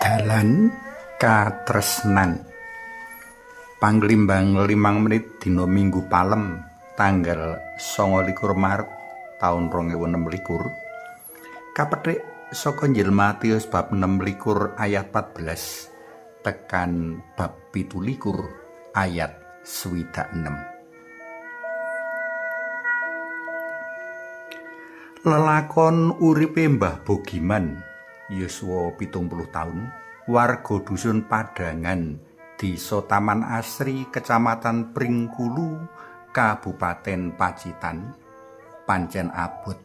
Dalan katresnan. Panglimbang 5 menit dina Minggu Palem tanggal 29 Maret taun 2026. Kapethik saka Injil Matius bab 26 ayat 14 tekan bab 17 ayat 26. Lelakon uripe Mbah Bogiman yuswa 70 taun, warga dusun Padangan, Desa Taman Asri, Kecamatan Pringkulu, Kabupaten Pacitan, pancen abot.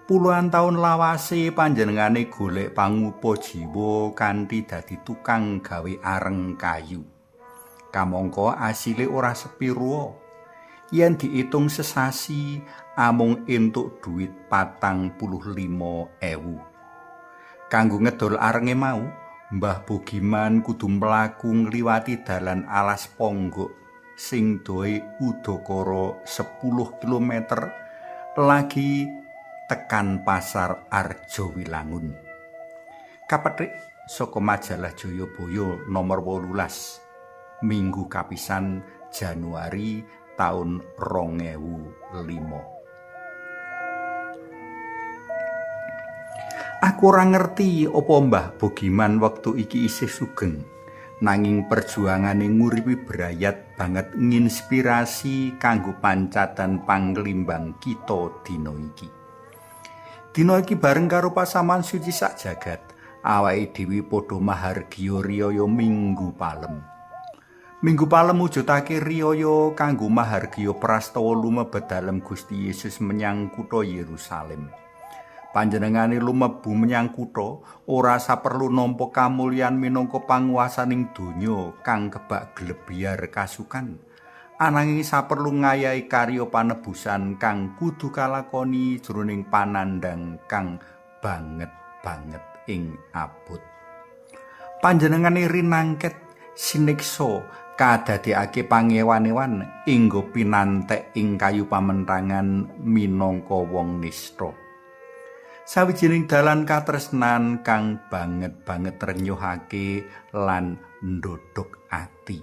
Puluhan taun lawase panjenengane golek pangupa jiwa kanthi dadi tukang gawe areng kayu. Kamangka asile ora sepiro. Yen diitung sesasi amung entuk dhuwit 45.000. Kanggo ngedol arenge mau, Mbah Bogiman kudu mlaku ngliwati dalan alas ponggok sing doe udakara 10 km lagi tekan Pasar Arjowilangun. Kapethik saka majalah Jayabaya nomor 18 Minggu kapisan Januari taun 2005. Aku ora ngerti apa Mbah Bogiman wektu iki isih sugeng, nanging perjuangane nguripi berayat banget nginspirasi kanggo pancatan panglimbang kita dina iki. Dina iki bareng karo pasaman suci sak jagat, awake dhewe padha mahargya riyaya Minggu Palem. Minggu Palem mujudake riyaya kanggo mahargya prastawa lumebet dalem Gusti Yesus menyang kutha Yerusalem. Panjenengane lumebu menyang kutha ora saperlu nampa kamulyan minangka panguwasaning donya kang kebak glebyar kasukan, ananging saperlu ngayahi karya panebusan kang kudu kalakoni jroning panandhang kang banget ing abot. Panjenengane rinangket siniksa kadadekake pangewan-ewan inggo pinantek ing kayu pamentangan minangka wong nistha. Sawijining dalan katresnan kang banget renyuhake lan ndodhok ati.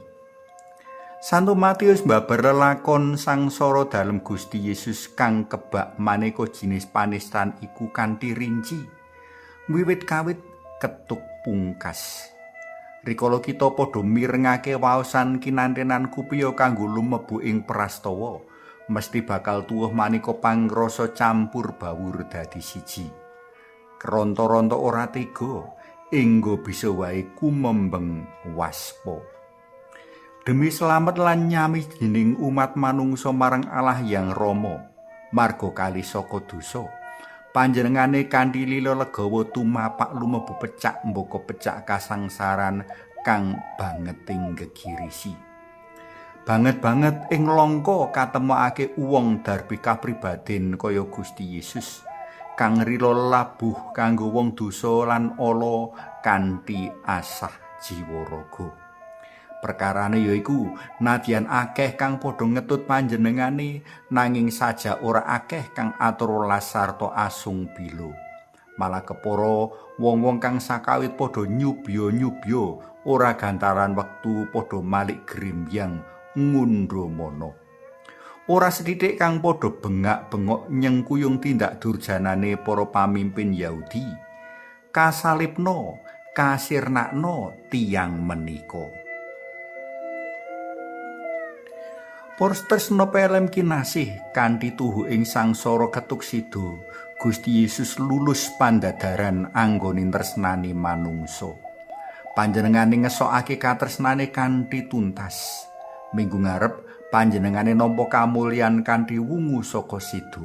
Santo Matius mbabar lelakon sangsara dalem Gusti Yesus kang kebak maneka jinis panistan iku kanthi rinci, wiwit kawit ketuk pungkas. Rikala kita padha mirengake waosan kinantenan kupiya kanggo lumebu ing prastawa, mesti bakal tuwuh maneka pangrasa campur bawur dadi siji. Keronto-ronto ora tega, enggo bisa wae kumembeng waspa. Demi slamet lan nyamijining umat manungsa marang Allah Hyang Rama, marga kalih saka dosa, panjenengane kanthi lila legawa tumapak lumebu pecak mbaka pecak kasangsaran kang bangeting gegirisi. Banget ing langka katemokake wong darbi kapribaden kaya Gusti Yesus kang rila labuh kanggo wong dosa lan ala kanthi asah jiwa raga. Perkarane yaiku nadyan akeh kang padha ngetut panjenengane, nanging sajak ora akeh kang atur welas sarta asung bila. Malah kepara wong-wong kang sakawit padha nyubya ora gantaran wektu padha malik grimbyang ngundhamana. Ora sethithik kang padha bengak-bengok nyengkuyung tindak durjanane para pamimpin Yahudi. Kasalibna, kasirnakna tiyang menika. Para tresna pelem kinasih kanthi tuhu ing sangsara ketuk sida, Gusti Yesus lulus pandadaran anggone tresnani manungsa. Panjenengane ngesokake katresnane kanthi tuntas. Minggu ngarep panjenengane nampa kamulyan kanthi wungu saka sida.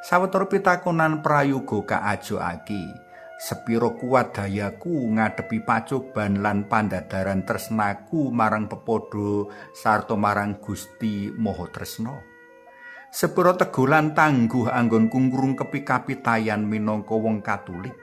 Sawetara pitakonan prayoga kaajokake. Sepiro kuat dayaku ngadepi pacoban lan pandadaran tresnaku marang pepodo sarta marang Gusti Maha Tresna. Sepiro tegulan tangguh anggonku ngrungkepi kapitayan minangka wong Katolik.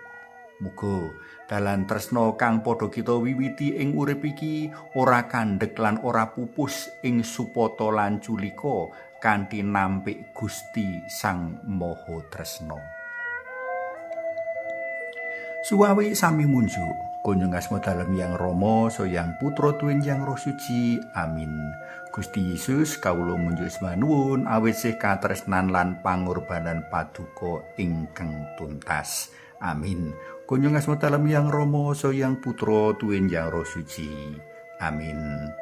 Muga dalan tresna kang padha kita wiwiti ing urip iki ora kandhek lan ora pupus ing supata lan culika kanthi nampik Gusti Sang Maha Tresna. Suwawi sami munjuk, Kunjung asma dalem Yang Rama Yang Putra Tuwin Yang Roh Suci. Amin. Gusti Yesus kawula munjuk nuwun awit sih katresnan lan pangorbanan paduka ingkang tuntas. Amin. Kunjung asma dalem Yang Rama Yang Putra Tuwin Yang Roh Suci. Amin.